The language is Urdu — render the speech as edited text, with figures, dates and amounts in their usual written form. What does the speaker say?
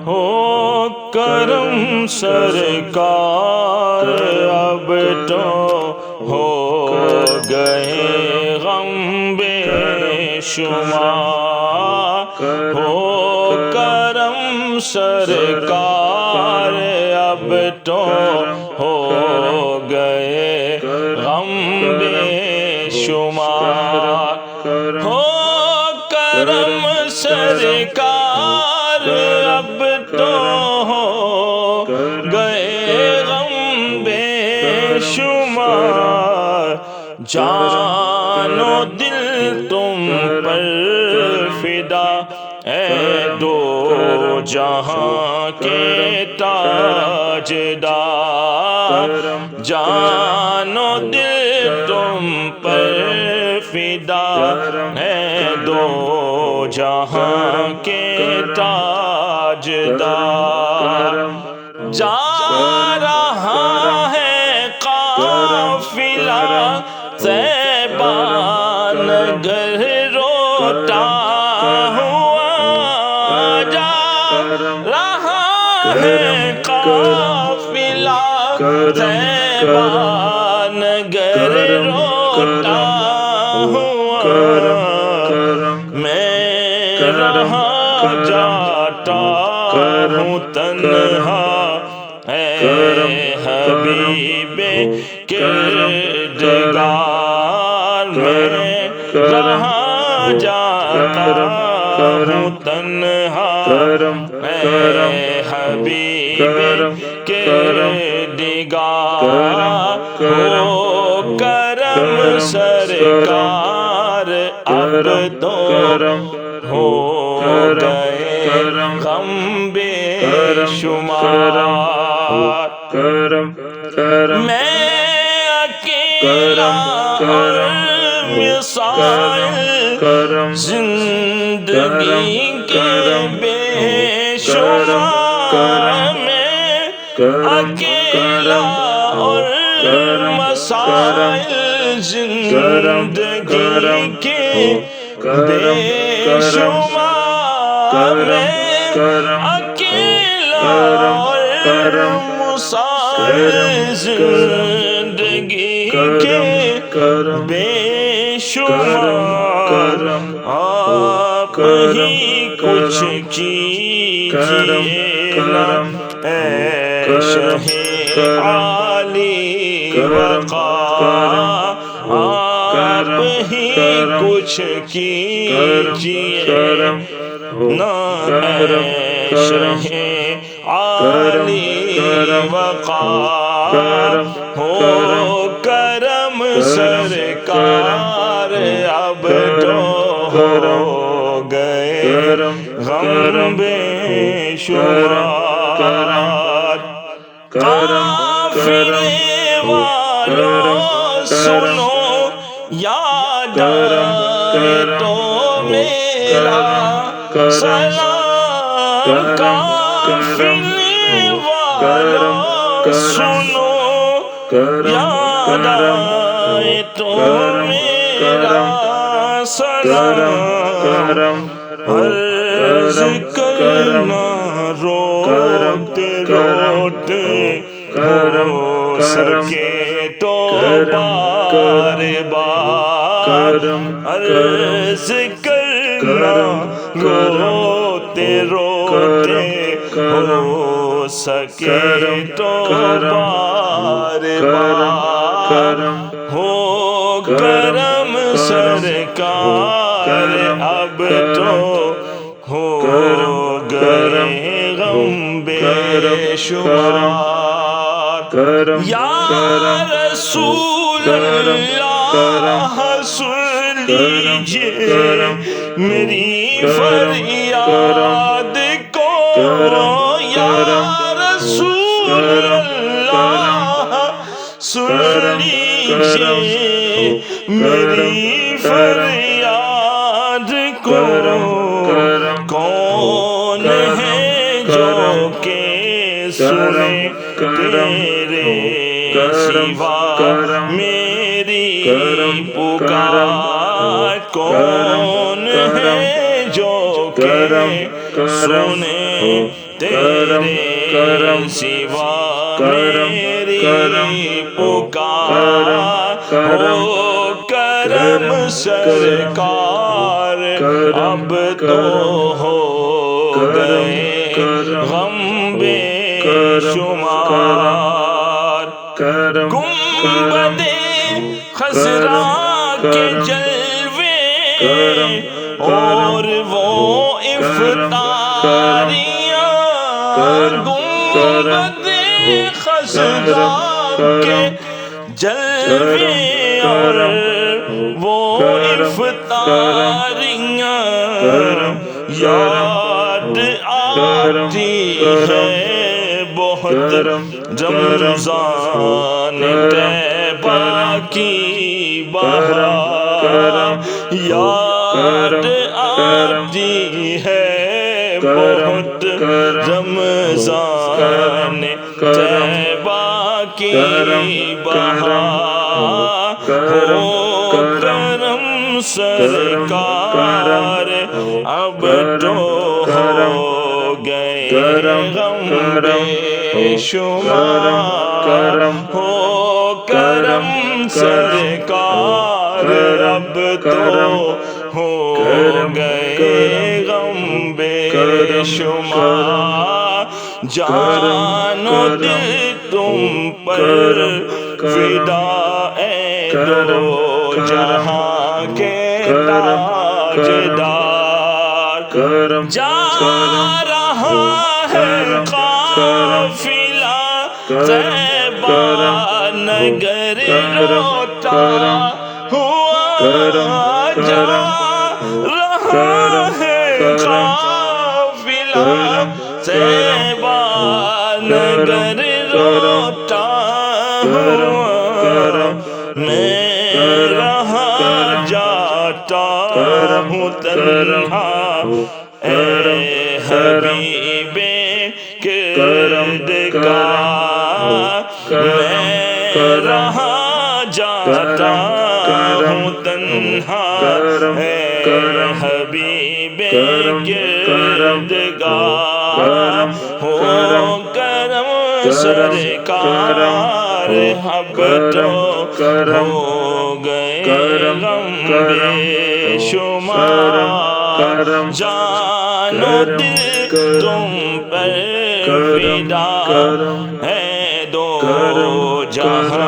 ہو کرم سرکار، اب تو ہو گئے غم بے شمار، ہو کرم سرکار، اب تو ہو گئے غم بے شمار، ہو کرم سرکار، اب تو ہو گئے غم بے شمار، جان و دل تم پر فدا اے دو جہاں کے تاجدار، جان و دل تم پر فدا اے دو جہاں کے تاجدار، جا رہا ہے قافلہ طیبہ نگر روتا ہوا، جا رہا ہے قافلہ طیبہ نگر روتا ہوا، میں رہا جاتا ہوں تنہا اے حبیب کردگار، میں رہا جاتا ہوں تنہا اے حبیب کردگار، ہو کرم سرکار، اب تو ہو گئے غم بے شمار، میں اکیلا اور مسائل زندگی کے بے شمار، میں اکیلا اور مسائل زندگی کے بے شمار، میں اکیلا اور مسائل زندگی کے بے شمار، آپ ہی کچھ کیجئے نا اے شہ عالی وقار، آپ ہی کچھ کیجئے نا اے شہ عالی وقار، ہو کرم سرکار، اب تو ہو گئے غم بے شمار، قافلے والوں سنو یاد آئے تو میرا سلام، قافلے والوں سنو یاد آئے تو میرا سلام، عرض کرنا روتے روتے ہو سکے تو بار بار، عرض کرنا روتے روتے ہو سکے تو بار بار، ہو کرم سرکار، اب تو ہو گئے غم بے شمار، یا رسول اللہ سن لیجئے میری فریاد کو، یا رسول اللہ سن لیجئے میری فریاد کو، کون ہے جو کہ سنے تیرے سوا میری پکار، کون ہے جو کہ سنے تیرے سوا میری پکار ہو کرم سرکار اب تو ہو گئے غم بے شمار گنبد خضرا کے جلوے اور وہ افطاریاں گنبد خضرا کے جلوے اور وہ افطاریاں یاد آتی ہے بہت رمضان طیبہ کی بہار یاد آتی ہے بہت رمضان طیبہ کی بہار ہو کرم سرکار اب تو ہو گئے غم بے شمار ہو کرم سرکار اب تو ہو گئے غم بے شمار جان و دل تم پر فدا اے دو جہاں کے تاجدار جا رہا ہے قافلہ طیبہ نگر روتا ہوا جا رہا ہے قافلہ طیبہ نگر روتا ہوا میں رہا جاتا ہوں تنہا اے حبیب کردگار میں رہا جاتا ہوں تنہا اے حبیب کردگار ہو کرم سرکار اب تو ہو گئے غم بے شمار جان و دل تم پر فدا ہے دو جہاں